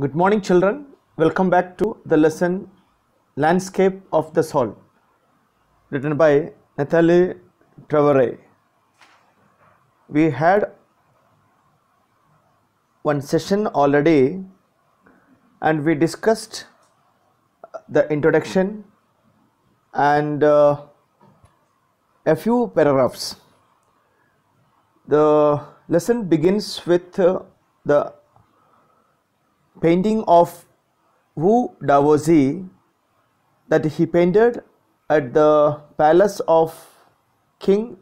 Good morning, children. Welcome back to the lesson Landscape of the Soul, written by Nathalie Travare. We had one session already and we discussed the introduction and a few paragraphs. The lesson begins with the painting of Wu Daozi that he painted at the palace of King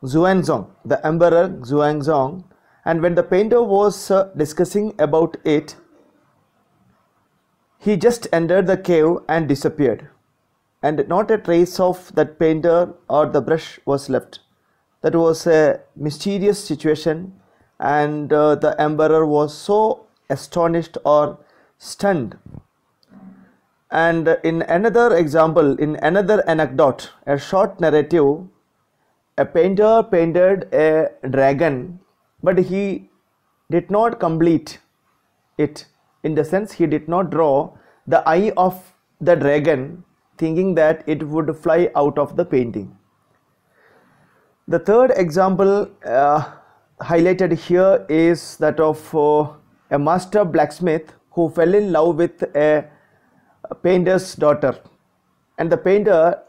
Xuanzong, the Emperor Xuanzong, and when the painter was discussing about it, he just entered the cave and disappeared, and not a trace of that painter or the brush was left. That was a mysterious situation, and the emperor was so astonished or stunned. And in another example, in another anecdote, a short narrative, a painter painted a dragon, but he did not complete it, in the sense he did not draw the eye of the dragon, thinking that it would fly out of the painting. The third example highlighted here is that of a master blacksmith who fell in love with a painter's daughter, and the painter,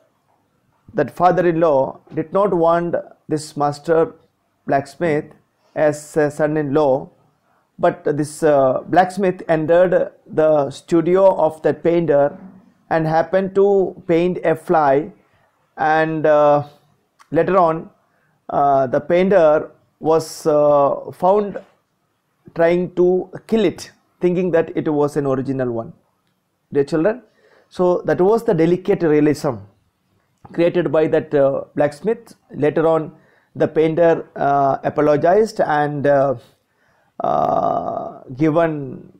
that father-in-law, did not want this master blacksmith as a son-in-law, but this blacksmith entered the studio of that painter and happened to paint a fly, and later on the painter was found trying to kill it, thinking that it was an original one. Dear children, so that was the delicate realism created by that blacksmith. Later on the painter apologized and given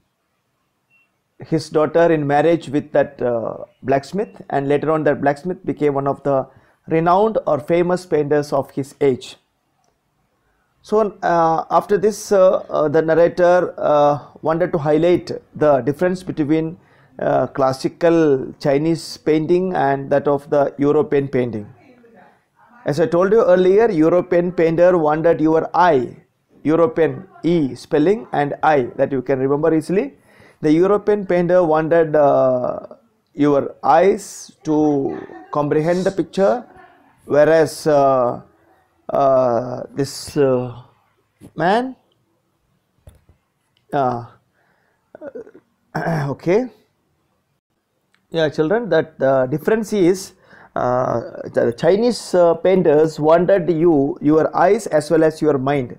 his daughter in marriage with that blacksmith, and later on that blacksmith became one of the renowned or famous painters of his age. So after this the narrator wanted to highlight the difference between classical Chinese painting and that of the European painting. As I told you earlier, European painter wanted your eye, European E spelling and I, that you can remember easily. The European painter wanted your eyes to comprehend the picture, whereas this man okay, yeah children, that the difference is the Chinese painters wanted your eyes as well as your mind,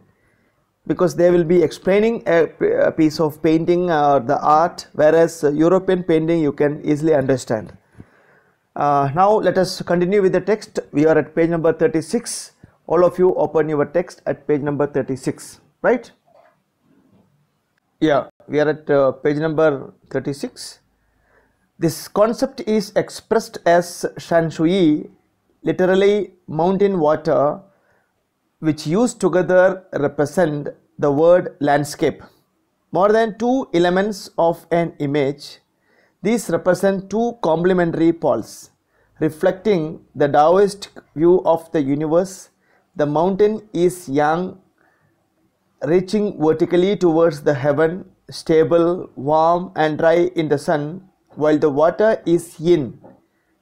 because they will be explaining a piece of painting or the art, whereas European painting you can easily understand. Now let us continue with the text. We are at page number 36. All of you open your text at page number 36, right? Yeah, we are at page number 36. This concept is expressed as shan shui, literally mountain water, which used together represent the word landscape. More than two elements of an image, these represent two complementary poles, reflecting the Taoist view of the universe. The mountain is yang, reaching vertically towards the heaven, stable, warm and dry in the sun, while the water is yin,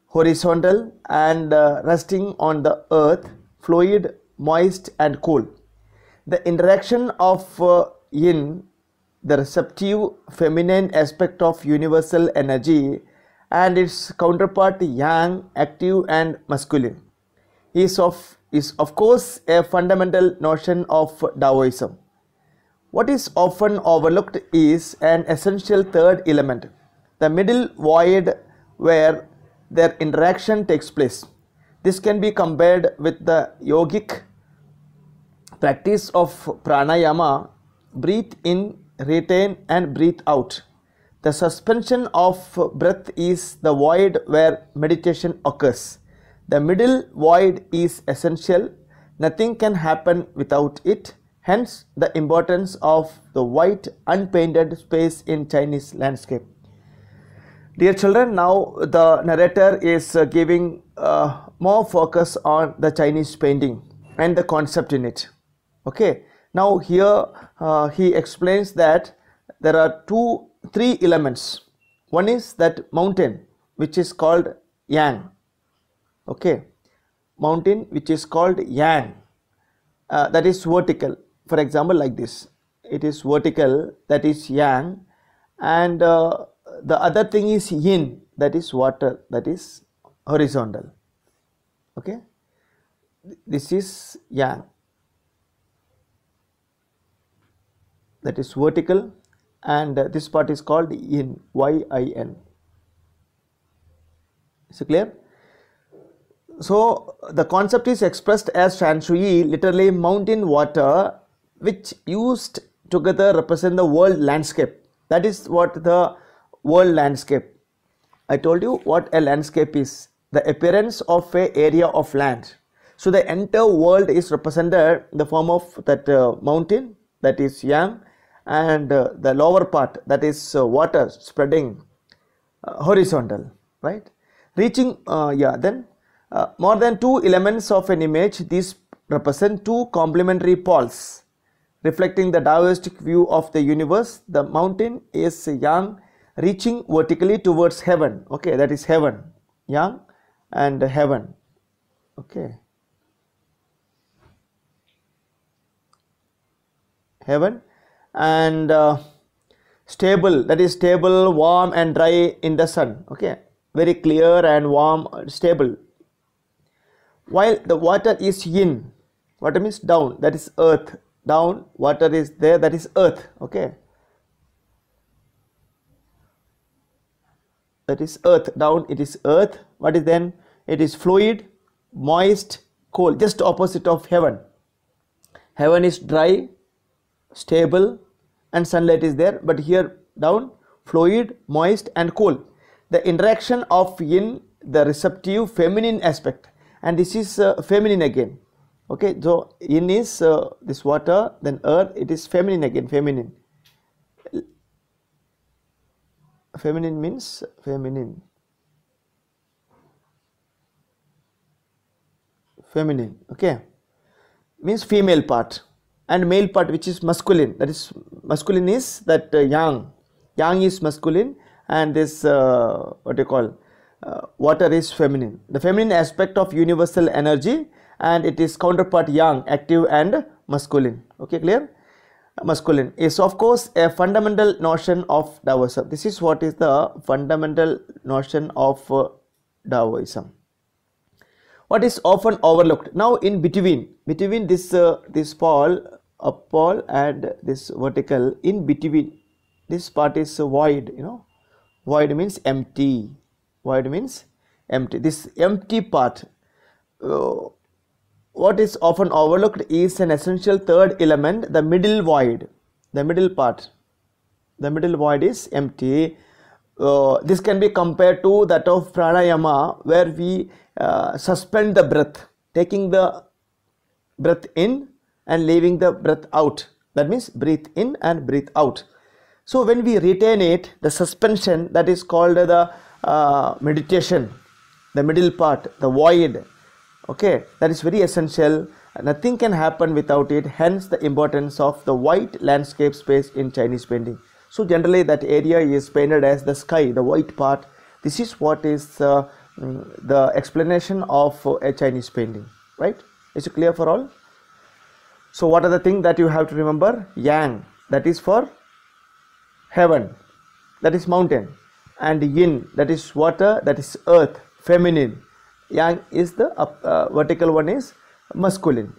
horizontal and resting on the earth, fluid, moist and cool. The interaction of yin, the receptive feminine aspect of universal energy, and its counterpart yang, active and masculine, is of course a fundamental notion of Taoism. What is often overlooked is an essential third element, the middle void where their interaction takes place. This can be compared with the yogic practice of pranayama, breathe in, retain and breathe out. The suspension of breath is the void where meditation occurs. The middle void is essential. Nothing can happen without it. hence the importance of the white unpainted space in Chinese landscape. Dear children, now the narrator is giving more focus on the Chinese painting and the concept in it. Okay, now here he explains that there are three elements. One is that mountain which is called Yang. Okay, mountain which is called Yang, that is vertical. For example, like this, it is vertical, that is Yang, and the other thing is Yin, that is water, that is horizontal. Okay, this is Yang, that is vertical, and this part is called Yin, Y-I-N. Is it clear? So the concept is expressed as Shan Shui, literally mountain water, which used together represent the world landscape. That is what the world landscape. I told you what a landscape is, the appearance of an area of land. So the entire world is represented in the form of that mountain, that is Yang, and the lower part, that is water spreading horizontal, right? Reaching then more than two elements of an image, these represent two complementary poles reflecting the Taoistic view of the universe. The mountain is Yang, reaching vertically towards heaven. Okay, that is heaven, Yang and heaven. Okay, heaven, and stable, that is stable, warm and dry in the sun. Okay, very clear and warm, stable. While the water is Yin, water means down, that is earth, down, water is there, that is earth. Okay, that is earth, down, it is earth. What is then? It is fluid, moist, cold, just opposite of heaven. Heaven is dry, stable, and sunlight is there, but here down, fluid, moist and cold. The interaction of Yin, the receptive feminine aspect, and this is feminine again. Okay, so Yin is this water, then earth, it is feminine again, feminine. Feminine means feminine. Feminine, okay, means female part, and male part which is masculine, that is masculine is that Yang. Yang is masculine, and this what you call water is feminine, the feminine aspect of universal energy, and it is counterpart Yang, active and masculine. Okay, clear? Masculine is of course a fundamental notion of Taoism. This is what is the fundamental notion of Taoism. What is often overlooked? Now in between this this pole, up pole and this vertical, in between this part is void. You know, void means empty. Void means empty. This empty part, what is often overlooked is an essential third element, the middle void, the middle part. The middle void is empty. This can be compared to that of pranayama, where we suspend the breath, taking the breath in and leaving the breath out. That means breathe in and breathe out. So when we retain it, the suspension, that is called the meditation, the middle part, the void. Okay, that is very essential. Nothing can happen without it, hence the importance of the white landscape space in Chinese painting. So generally that area is painted as the sky, the white part. This is what is the explanation of a Chinese painting, right? Is it clear for all? So what are the things that you have to remember? Yang, that is for heaven, that is mountain, and Yin, that is water, that is earth, feminine. Yang is the vertical one is masculine,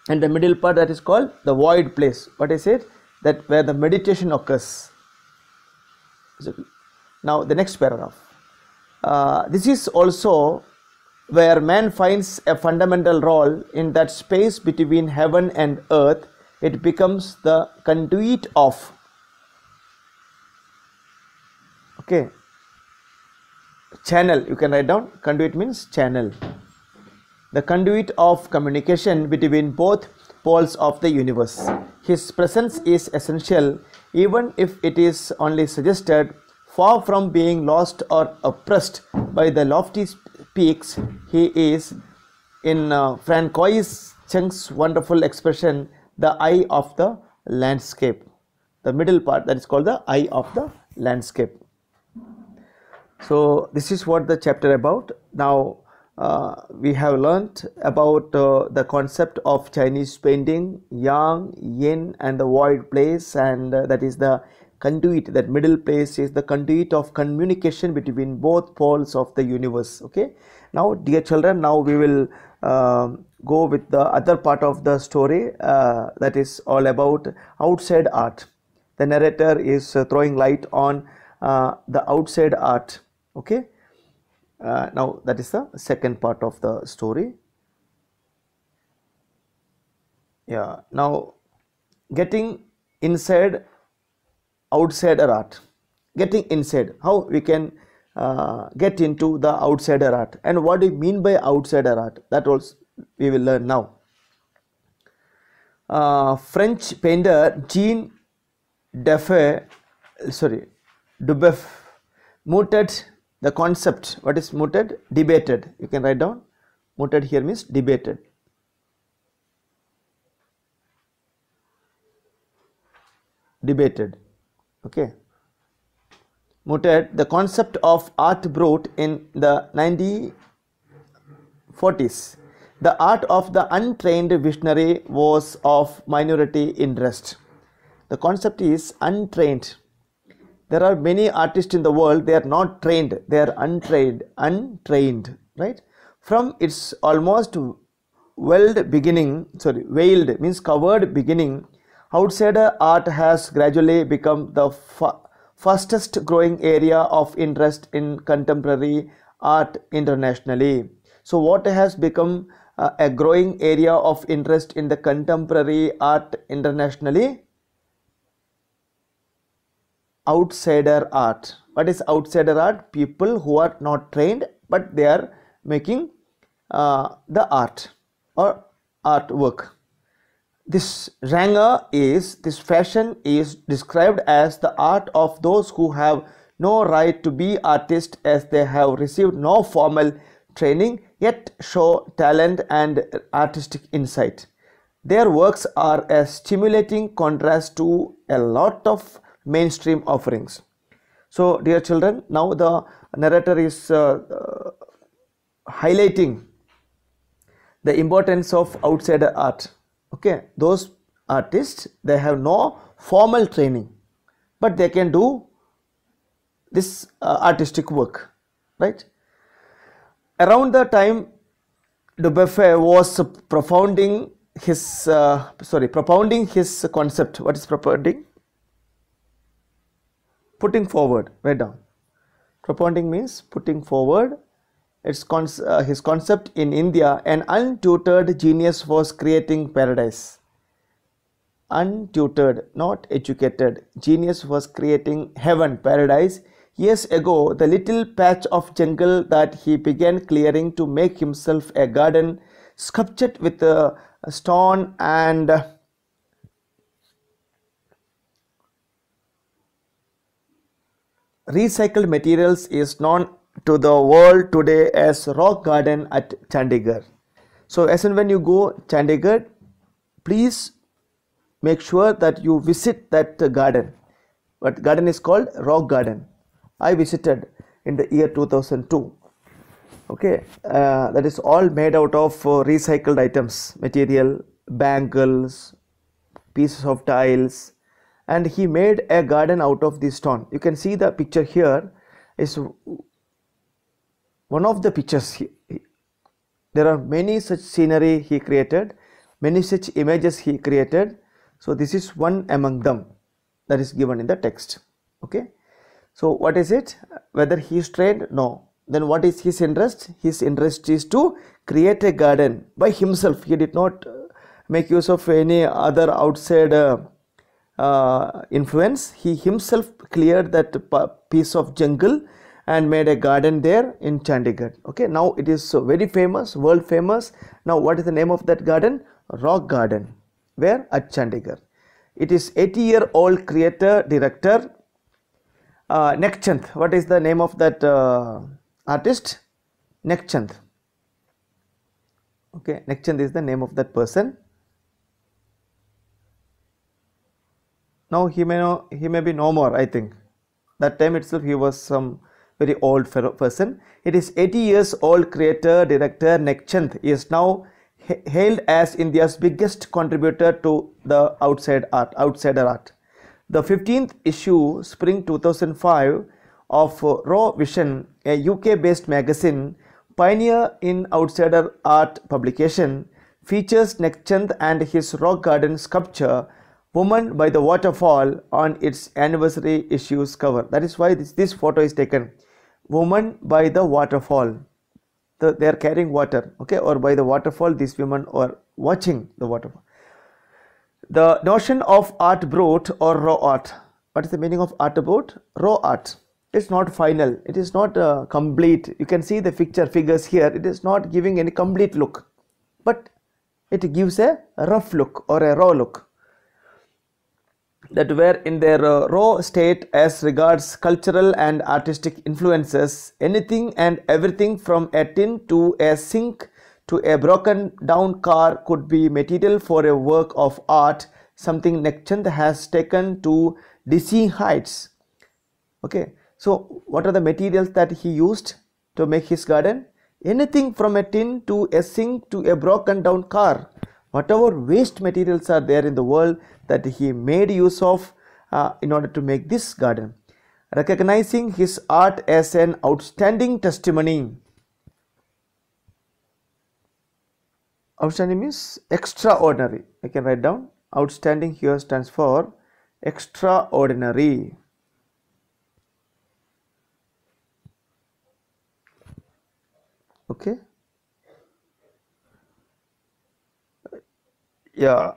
and the middle part, that is called the void place. What I said, that where the meditation occurs. Now the next paragraph. This is also where man finds a fundamental role in that space between heaven and earth. It becomes the conduit of, okay, channel. You can write down, conduit means channel, the conduit of communication between both poles of the universe. His presence is essential, even if it is only suggested. Far from being lost or oppressed by the lofty peaks, he is, in Francois Cheng's wonderful expression, the eye of the landscape. The middle part, that is called the eye of the landscape. So this is what the chapter about. Now we have learnt about the concept of Chinese painting, yang, yin, and the void place, and that is the conduit. That middle place is the conduit of communication between both poles of the universe. Okay, now dear children, now we will go with the other part of the story, that is all about outside art. The narrator is throwing light on the outside art. Okay, now that is the second part of the story. Yeah, now getting inside outsider art. Getting inside, how we can get into the outsider art, and what do you mean by outsider art, that also we will learn now. French painter Jean Dubuffet mooted the concept. What is mooted? Debated. You can write down. Mooted here means debated. Debated. Okay. Mooted the concept of art brut in the 1940s. The art of the untrained visionary was of minority interest. The concept is untrained. There are many artists in the world, they are not trained, they are untrained, right? From its almost veiled means covered beginning, outsider art has gradually become the fastest growing area of interest in contemporary art internationally. So what has become a growing area of interest in the contemporary art internationally? Outsider art. What is outsider art? People who are not trained but they are making the art or artwork. This fashion is described as the art of those who have no right to be artists, as they have received no formal training yet show talent and artistic insight. Their works are a stimulating contrast to a lot of mainstream offerings. So dear children, now the narrator is highlighting the importance of outsider art. Okay, those artists, they have no formal training but they can do this artistic work, right? Around the time Dubuffet was propounding his concept. What is propounding? Putting forward. Write down. Propounding means putting forward. It's his concept. In India, an untutored genius was creating paradise. Untutored, not educated. Genius was creating heaven, paradise. Years ago, the little patch of jungle that he began clearing to make himself a garden, sculptured with stone and recycled materials, is known to the world today as Rock Garden at Chandigarh. So as and when you go Chandigarh, please make sure that you visit that garden. What garden is called? Rock Garden. I visited in the year 2002. Okay, that is all made out of recycled items, material, bangles, pieces of tiles, and he made a garden out of this stone. You can see the picture here is one of the pictures. There are many such scenery he created, many such images he created. So this is one among them that is given in the text. Okay, so what is it? Whether he is trained? No. Then what is his interest? His interest is to create a garden by himself. He did not make use of any other outside influence. He himself cleared that piece of jungle and made a garden there in Chandigarh. Okay, now it is very famous, world famous. Now what is the name of that garden? Rock Garden. Where? At Chandigarh. It is 80-year-old creator director Nekhchand. What is the name of that artist? Nekhchand. Okay, Nekhchand is the name of that person. Now he may be no more, I think. That time itself he was some very old person. It is 80 years old creator director Nekhchand is now hailed as India's biggest contributor to the outsider art. The 15th issue, spring 2005, of Raw Vision, a UK-based magazine, pioneer in outsider art publication, features Nekhchand and his rock garden sculpture Woman by the Waterfall on its anniversary issue's cover. That is why this photo is taken. Woman by the waterfall. They are carrying water, okay, or by the waterfall, these women are watching the waterfall. The notion of art brut or raw art. What is the meaning of art brut? Raw art. It's not final. It is not complete. You can see the figures here. It is not giving any complete look, but it gives a rough look or a raw look. That were in their raw state as regards cultural and artistic influences, anything and everything from a tin to a sink to a broken down car could be material for a work of art, something Nekhchand has taken to dizzying heights. Okay, so what are the materials that he used to make his garden? Anything from a tin to a sink to a broken down car. Whatever waste materials are there in the world, that he made use of in order to make this garden. Recognizing his art as an outstanding testimony. Outstanding means extraordinary. I can write down. Outstanding here stands for extraordinary. Okay. Yeah.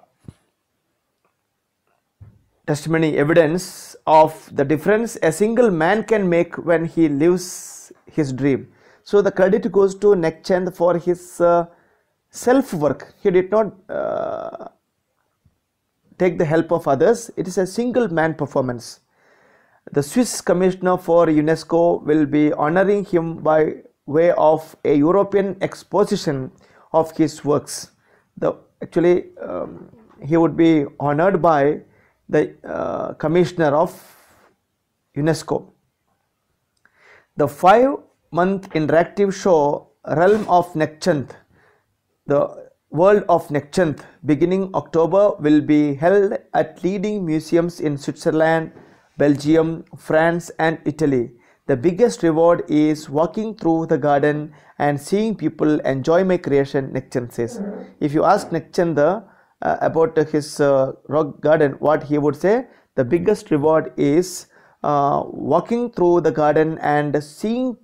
Testimony, evidence of the difference a single man can make when he lives his dream. So the credit goes to Nekhchand for his self work. He did not take the help of others. It is a single man performance. The Swiss Commissioner for UNESCO will be honoring him by way of a European exposition of his works. He would be honored by the Commissioner of UNESCO. The 5-month interactive show Realm of Nekhchand, the World of Nekhchand, beginning October, will be held at leading museums in Switzerland, Belgium, France and Italy. The biggest reward is walking through the garden and seeing people enjoy my creation, Nekhchand says. If you ask Nekhchand about his rock garden, what he would say? The biggest reward is walking through the garden and seeing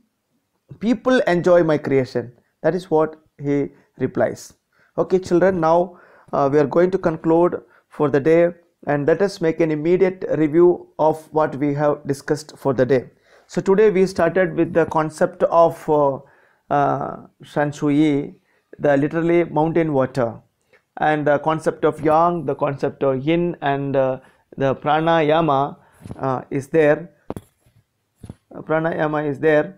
people enjoy my creation. That is what he replies. Okay children, now we are going to conclude for the day, and let us make an immediate review of what we have discussed for the day. So today we started with the concept of Shan Shui, the literally mountain water, and the concept of yang, the concept of yin, and the pranayama is there. Pranayama is there,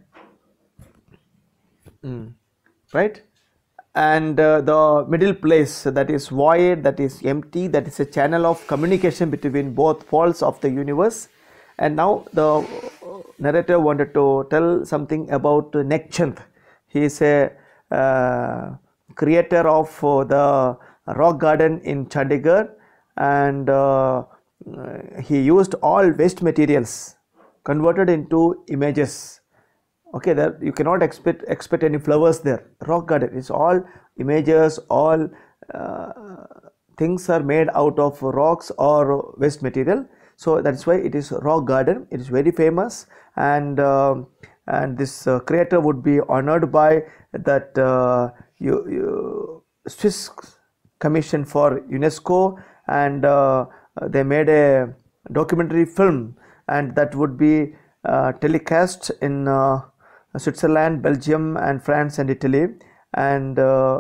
right? And the middle place, that is void, that is empty, that is a channel of communication between both poles of the universe. And now the narrator wanted to tell something about Nekhchand. He is a creator of the rock garden in Chandigarh, and he used all waste materials converted into images. Okay, there you cannot expect any flowers there. Rock garden is all images, all things are made out of rocks or waste material. So that's why it is rock garden. It is very famous, and this creator would be honored by that Swiss Commission for UNESCO, and they made a documentary film, and that would be telecast in Switzerland, Belgium and France and Italy. And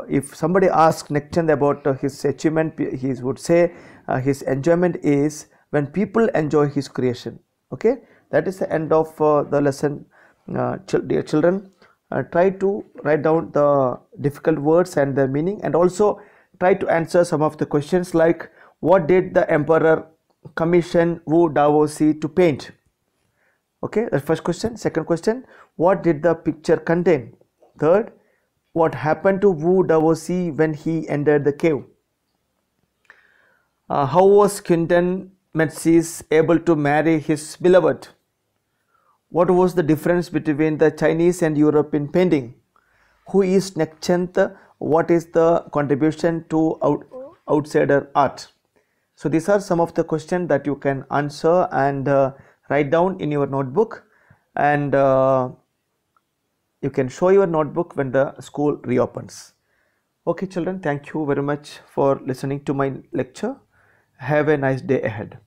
if somebody asks Nechand about his achievement, he would say his enjoyment is when people enjoy his creation. Okay, that is the end of the lesson. Dear children, try to write down the difficult words and their meaning, and also try to answer some of the questions like, what did the emperor commission Wu Daozi to paint? Okay, the first question. Second question, what did the picture contain? Third, what happened to Wu Daozi when he entered the cave? How was Quentin Metzys able to marry his beloved? What was the difference between the Chinese and European painting? Who is Nechand? What is the contribution to outsider art? So these are some of the questions that you can answer and write down in your notebook, and you can show your notebook when the school reopens. Okay children, thank you very much for listening to my lecture. Have a nice day ahead.